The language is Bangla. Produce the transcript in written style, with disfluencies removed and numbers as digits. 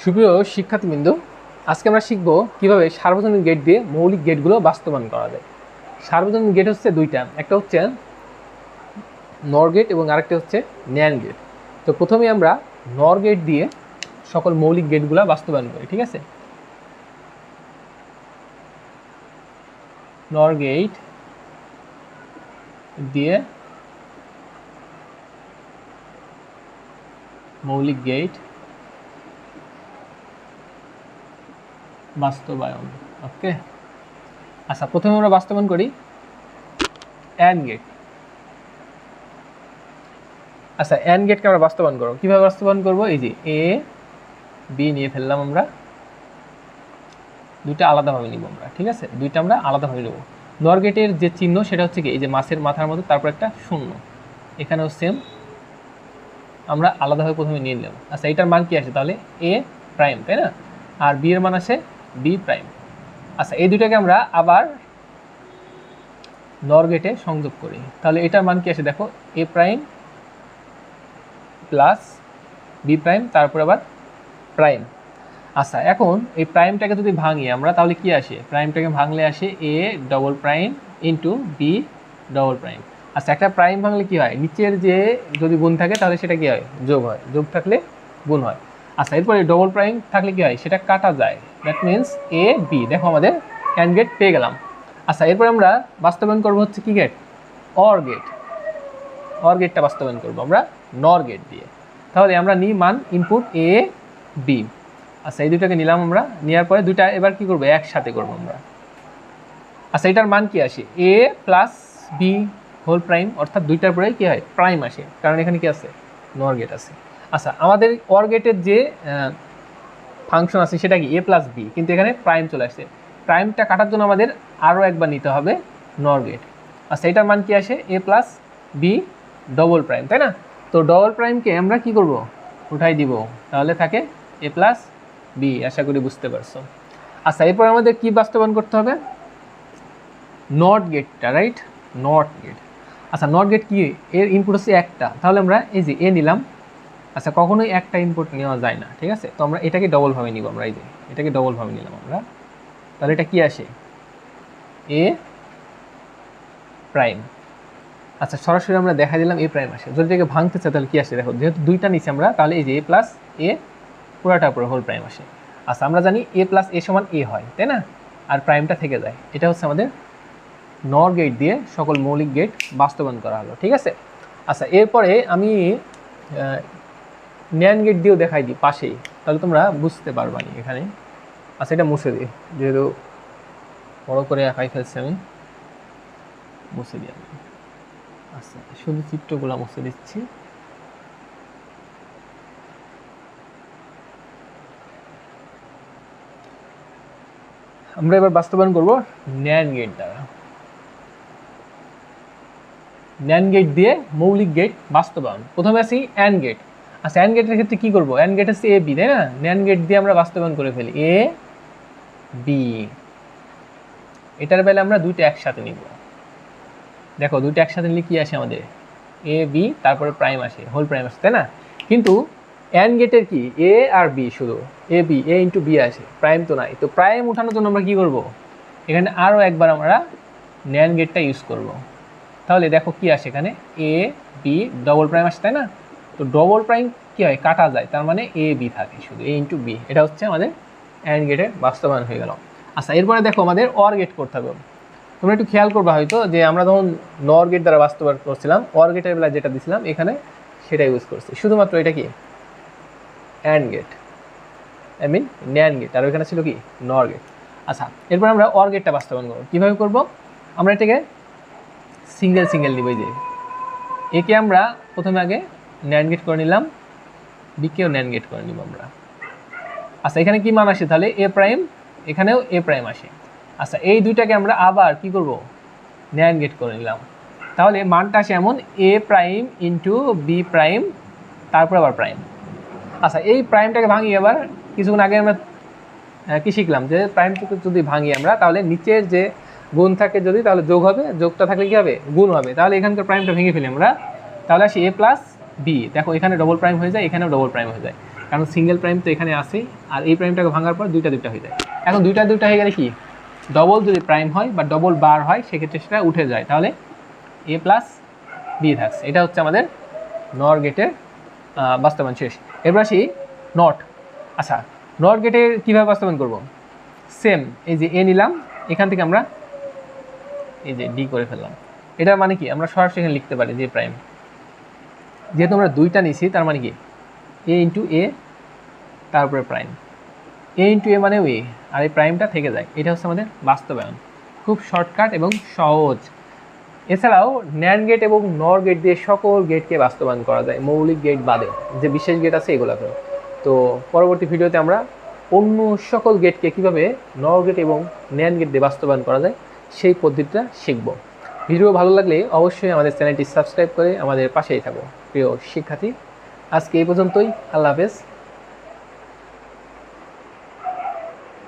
সুপ্রিয় শিক্ষার্থীবৃন্দ, আজকে আমরা শিখব কিভাবে সার্বজনীন গেট দিয়ে মৌলিক গেটগুলো বাস্তবায়ন করা যায়। সার্বজনীন গেট হচ্ছে দুইটা, একটা হচ্ছে নর গেট এবং আরেকটা হচ্ছে ন্যান্ড গেট। তো প্রথমে আমরা নর গেট দিয়ে সকল মৌলিক গেটগুলো বাস্তবায়ন করি, ঠিক আছে। নর গেট দিয়ে মৌলিক গেট বাস্তবায়ন। ওকে, আচ্ছা, প্রথমে আমরা বাস্তবায়ন করি অ্যান্ড গেট। আচ্ছা, অ্যান্ড গেটকে আমরা বাস্তবায়ন করবো, কিভাবে বাস্তবায়ন করবো? এই যে এ বি নিয়ে ফেললাম, আমরা দুইটা আলাদাভাবে নিব আমরা, ঠিক আছে, দুইটা আমরা আলাদাভাবে নেব। নর গেটের যে চিহ্ন সেটা হচ্ছে কি, এই যে মাছের মাথার মধ্যে, তারপর একটা শূন্য, এখানেও সেম আমরা আলাদাভাবে প্রথমে নিয়ে নিলাম। আচ্ছা, এটার মান কি আসে তাহলে? এ প্রাইম, তাই না? আর বি এর মান আসে বি প্রাইম। আচ্ছা, এই দুইটাকে আমরা আবার নর গেটে সংযোগ করি, তাহলে এটার মান কি আসে দেখো, এ প্রাইম প্লাস বি প্রাইম, তারপর আবার প্রাইম। আচ্ছা, এখন এই প্রাইমটাকে যদি ভাঙি আমরা, তাহলে কি আসে? প্রাইমটাকে ভাঙলে আসে A double prime into B double prime. আচ্ছা, একটা প্রাইম ভাঙলে কি হয়? নিচের যে যদি গুণ থাকে তাহলে সেটা কি হয়? যোগ হয়, যোগ থাকলে গুণ হয়। আচ্ছা, এরপরে ডবল প্রাইম থাকলে কি হয়? সেটা কাটা যায়, দ্যাট মিনস এ বি। দেখো, আমাদের অ্যান্ড গেট পেয়ে গেলাম। আচ্ছা, এরপরে আমরা বাস্তবায়ন করবো হচ্ছে কি গেট? Or gate. অর গেটটা বাস্তবায়ন করবো আমরা নর গেট দিয়ে। তাহলে আমরা নিই মান ইনপুট এ বি। আচ্ছা, এই দুটাকে নিলাম আমরা, নেওয়ার পরে দুইটা এবার কি করবো? একসাথে করবো আমরা। আচ্ছা, এটার মান কি আসে? এ প্লাস বি হোল প্রাইম, অর্থাৎ দুইটার পরে কি হয়? প্রাইম আসে, কারণ এখানে কি আছে? নর গেট আছে। আচ্ছা, আমাদের অর গেটের যে ফাংশন আছে সেটা কি? এ প্লাস বি, কিন্তু এখানে প্রাইম চলে আসছে। প্রাইমটা কাটার জন্য আমাদের আরও একবার নিতে হবে নর গেট। আচ্ছা, এটার মান কি আসে? এ প্লাস বি ডবল প্রাইম, তাই না? তো ডবল প্রাইমকে আমরা কি করব? উঠাই দিব, তাহলে থাকে এ প্লাস বি। আশা করি বুঝতে পারছো। আচ্ছা, এরপর আমাদের কি বাস্তবায়ন করতে হবে? নট গেটটা, রাইট? Not gate. আচ্ছা, নট গেট কি? এর ইনপুট হচ্ছে একটা, তাহলে আমরা এই যে এ নিলাম। আচ্ছা, কখনোই একটা ইনপুট নেওয়া যায় না, ঠিক আছে? তো আমরা এটাকে ডবলভাবে নিব, আমরা এই যে এটাকে ডবলভাবে নিলাম আমরা, তাহলে এটা কি আসে? এ প্রাইম। আচ্ছা, সরাসরি আমরা দেখা দিলাম এ প্রাইম আসে। যদি এটাকে ভাঙতে চাই তাহলে কি আসে দেখো, যেহেতু দুইটা নিচ্ছি আমরা, তাহলে এই যে এ প্লাস এ পুরাটার উপরে হোল প্রাইম আসে। আচ্ছা, আমরা জানি এ প্লাস এ সমান এ হয়, তাই না? আর প্রাইমটা থেকে যায়। এটা হচ্ছে আমাদের নর গেট দিয়ে সকল মৌলিক গেট বাস্তবায়ন করা হলো, ঠিক আছে। আচ্ছা, এরপরে আমি ন্যান্ড গেট দিয়েও দেখাই দিই পাশেই, তাহলে তোমরা বুঝতে পারবা নি এখানে। আচ্ছা, এটা মুছে দিই, যেহেতু বড় করে একাই ফেলছি আমি, মুছে দিই আমি। আচ্ছা, শুধু চিত্রগুলো মুছে দিচ্ছি। আমরা এবার বাস্তবায়ন করব ন্যান্ড গেট দ্বারা। ন্যান্ড গেট দিয়ে মৌলিক গেট বাস্তবায়ন। প্রথমে আসি অ্যান্ড গেট। আচ্ছা, অ্যান্ড গেটের ক্ষেত্রে কি করব? অ্যান্ড গেট হচ্ছে এ বি, তাই না? ন্যান্ড গেট দিয়ে আমরা বাস্তবায়ন করে ফেলি এ বি। এটার বেলা আমরা দুইটা একসাথে নিব। দেখো, দুইটা একসাথে নিলে কি আসে আমাদের? এ বি, তারপরে প্রাইম আসে, হোল প্রাইম আসে, তাই না? কিন্তু অ্যান্ড গেটের কি? এ আর বি, শুধু A B, A into B আসে, প্রাইম তো নাই। তো প্রাইম উঠানোর জন্য আমরা কি করব? এখানে আরও একবার আমরা ন্যান্ড গেটটা ইউজ করব। তাহলে দেখো কি আসে এখানে? এ বি ডবল প্রাইম আসে, তাই না? তো ডবল প্রাইম কি হয়? কাটা যায়, তার মানে এ বি থাকে শুধু, এ ইন্টু বি। এটা হচ্ছে আমাদের অ্যান্ড গেটের বাস্তবায়ন হয়ে গেল। আচ্ছা, এরপরে দেখো আমাদের অর গেট করতে হবে। তোমরা একটু খেয়াল করবা হয়তো যে আমরা যখন নর গেট দ্বারা বাস্তবায়ন করছিলাম, অর গেটের বেলা যেটা দিছিলাম এখানে সেটা ইউজ করছি। শুধুমাত্র এটা কি? And gate, I mean NAND gate, আর ওইখানে ছিল কি? নর গেট। আচ্ছা, এরপর আমরা অর গেটটা বাস্তবায়ন করবো। কীভাবে করবো? আমরা এটাকে সিঙ্গেল সিঙ্গেল নিব। যে একে আমরা প্রথমে আগে ন্যান্ড গেট করে নিলাম, বিকেও ন্যান্ড গেট করে নিব আমরা। আচ্ছা, এখানে কি মান আসে তাহলে? এ প্রাইম, এখানেও এ প্রাইম আসে। আচ্ছা, এই দুইটাকে আমরা আবার কি করব? ন্যান্ড গেট করে নিলাম। তাহলে মানটা আসে এমন, এ প্রাইম ইন্টু বি প্রাইম, তারপর আবার প্রাইম। আচ্ছা, এই প্রাইমটাকে ভাঙি। আবার কিছুক্ষণ আগে আমরা কি শিখলাম? যে প্রাইমটাকে যদি ভাঙি আমরা, তাহলে নিচের যে গুণ থাকে যদি, তাহলে যোগ হবে, যোগটা থাকলে কি হবে? গুণ হবে। তাহলে এখানকার প্রাইমটা ভেঙে ফেলি আমরা, তাহলে আসি এ প্লাস বি। দেখো, এখানে ডবল প্রাইম হয়ে যায়, এখানেও ডবল প্রাইম হয়ে যায়। কারণ সিঙ্গেল প্রাইম তো এখানে আছে, আর এই প্রাইমটাকে ভাঙার পর দুইটা দুইটা হয়ে যায়। এখন দুইটা দুইটা হয়ে গেলে কি ডবল যদি প্রাইম হয় বা ডবল বার হয় সেক্ষেত্রে সেটা উঠে যায়, তাহলে এ প্লাস বি থাকছে। এটা হচ্ছে আমাদের নর গেটের বাস্তবায়ন শেষ। এবার আসি নট। আচ্ছা, নট গেটের কীভাবে বাস্তবায়ন করব? সেম, এই যে এ নিলাম, এখান থেকে আমরা এই যে ডি করে ফেললাম। এটার মানে কি আমরা সরাসরি এখানে লিখতে পারি যে প্রাইম, যেহেতু আমরা দুইটা নিছি তার মানে কি এ ইন্টু এ তারপরে প্রাইম, এ ইন্টু এ মানে এ, আর এই প্রাইমটা থেকে যায়। এটা হচ্ছে আমাদের বাস্তবায়ন, খুব শর্টকাট এবং সহজ। এছাড়াও ন্যান্ড গেট এবং নর গেট দিয়ে সকল গেটকে বাস্তবায়ন করা যায়, মৌলিক গেট বাদে যে বিশেষ গেট আছে এগুলোকে। তো পরবর্তী ভিডিওতে আমরা অন্য সকল গেটকে কীভাবে নর গেট এবং ন্যান্ড গেট দিয়ে বাস্তবায়ন করা যায় সেই পদ্ধতিটা শিখব। ভিডিও ভালো লাগলে অবশ্যই আমাদের চ্যানেলটি সাবস্ক্রাইব করে আমাদের পাশেই থাকো প্রিয় শিক্ষার্থী। আজকে এই পর্যন্তই, আল্লাহ হাফেজ।